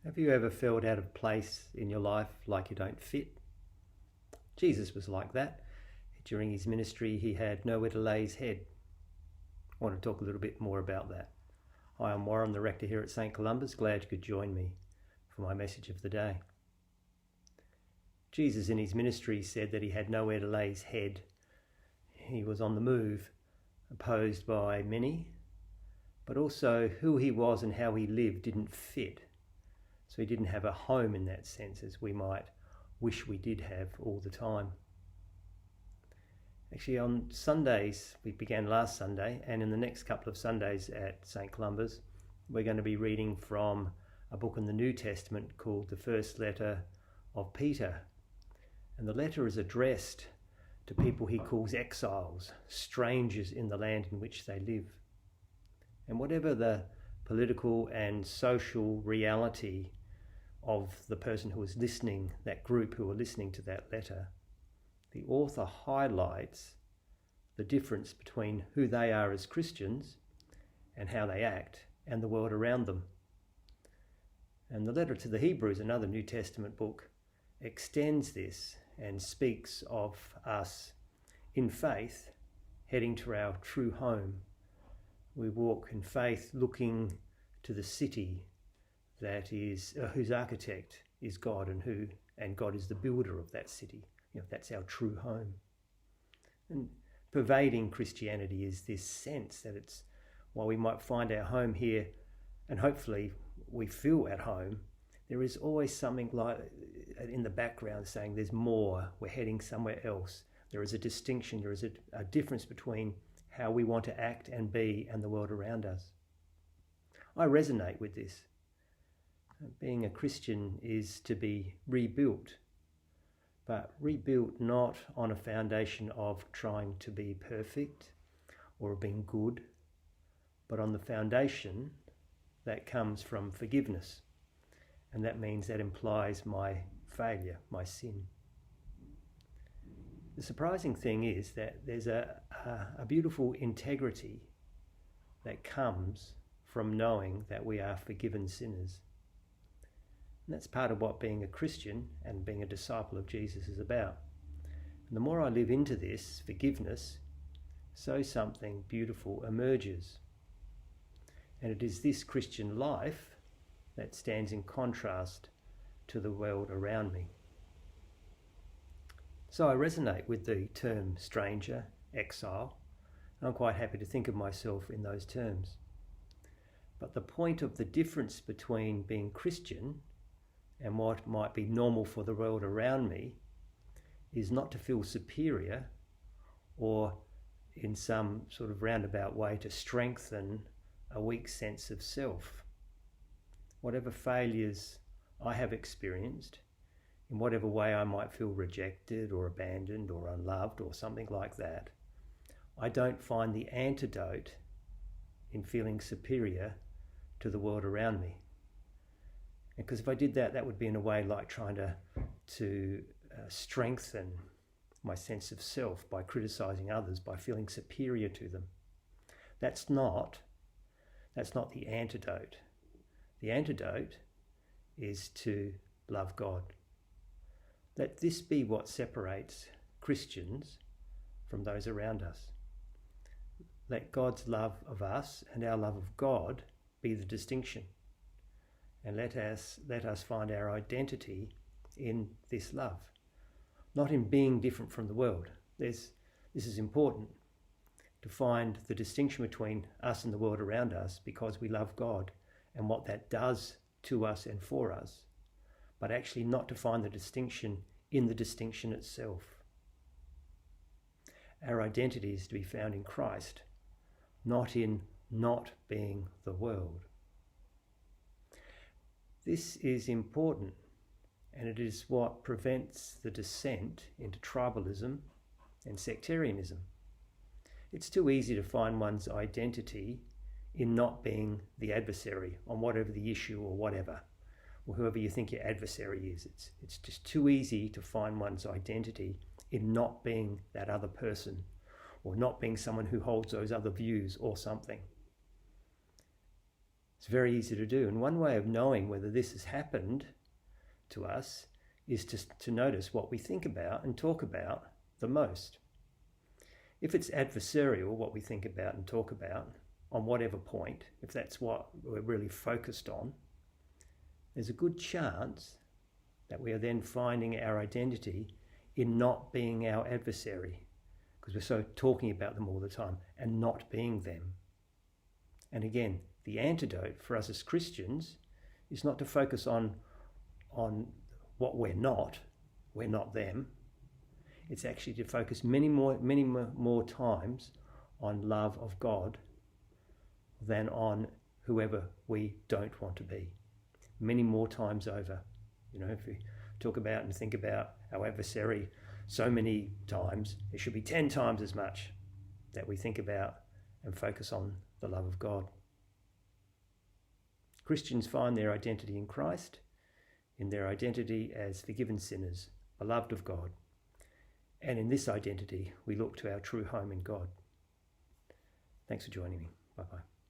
Have you ever felt out of place in your life, like you don't fit? Jesus was like that. During his ministry, he had nowhere to lay his head. I want to talk a little bit more about that. Hi, I'm Warren, the rector here at St. Columba's. Glad you could join me for my message of the day. Jesus in his ministry said that he had nowhere to lay his head. He was on the move, opposed by many, but also who he was and how he lived didn't fit. So he didn't have a home in that sense, as we might wish we did have all the time. Actually, on Sundays, we began last Sunday, and in the next couple of Sundays at St. Columba's, we're going to be reading from a book in the New Testament called the First Letter of Peter. And the letter is addressed to people he calls exiles, strangers in the land in which they live. And whatever the political and social reality of the person who was listening, that group who were listening to that letter, the author highlights the difference between who they are as Christians and how they act and the world around them. And the letter to the Hebrews, another New Testament book, extends this and speaks of us in faith heading to our true home. We walk in faith looking to the city that is whose architect is God, and God is the builder of that city. That's our true home. And pervading Christianity is this sense that it's, while we might find our home here and hopefully we feel at home, there is always something like in the background saying there's more, we're heading somewhere else. There is a distinction, there is a difference between how we want to act and be and the world around us. I resonate with this. Being a Christian is to be rebuilt, but rebuilt not on a foundation of trying to be perfect or being good, but on the foundation that comes from forgiveness. And that means that implies my failure, my sin. The surprising thing is that there's a beautiful integrity that comes from knowing that we are forgiven sinners. And that's part of what being a Christian and being a disciple of Jesus is about. And the more I live into this forgiveness, so something beautiful emerges. And it is this Christian life that stands in contrast to the world around me. So I resonate with the term stranger, exile, and I'm quite happy to think of myself in those terms. But the point of the difference between being Christian and what might be normal for the world around me is not to feel superior or in some sort of roundabout way to strengthen a weak sense of self. Whatever failures I have experienced, in whatever way I might feel rejected or abandoned or unloved or something like that, I don't find the antidote in feeling superior to the world around me. Because if I did that, that would be in a way like trying to strengthen my sense of self by criticizing others, by feeling superior to them. That's not the antidote. The antidote is to love God. Let this be what separates Christians from those around us. Let God's love of us and our love of God be the distinction. And let us find our identity in this love, not in being different from the world. This is important, to find the distinction between us and the world around us because we love God and what that does to us and for us, but actually not to find the distinction in the distinction itself. Our identity is to be found in Christ, not in not being the world. This is important, and it is what prevents the descent into tribalism and sectarianism. It's too easy to find one's identity in not being the adversary on whatever the issue or whatever, or whoever you think your adversary is. It's just too easy to find one's identity in not being that other person, or not being someone who holds those other views or something. It's very easy to do. And one way of knowing whether this has happened to us is to notice what we think about and talk about the most. If it's adversarial, what we think about and talk about on whatever point, if that's what we're really focused on, there's a good chance that we are then finding our identity in not being our adversary, because we're so talking about them all the time and not being them. And again, the antidote for us as Christians is not to focus on what we're not them. It's actually to focus many more times on love of God than on whoever we don't want to be. Many more times over. If we talk about and think about our adversary so many times, it should be 10 times as much that we think about and focus on the love of God. Christians find their identity in Christ, in their identity as forgiven sinners, beloved of God. And in this identity, we look to our true home in God. Thanks for joining me. Bye-bye.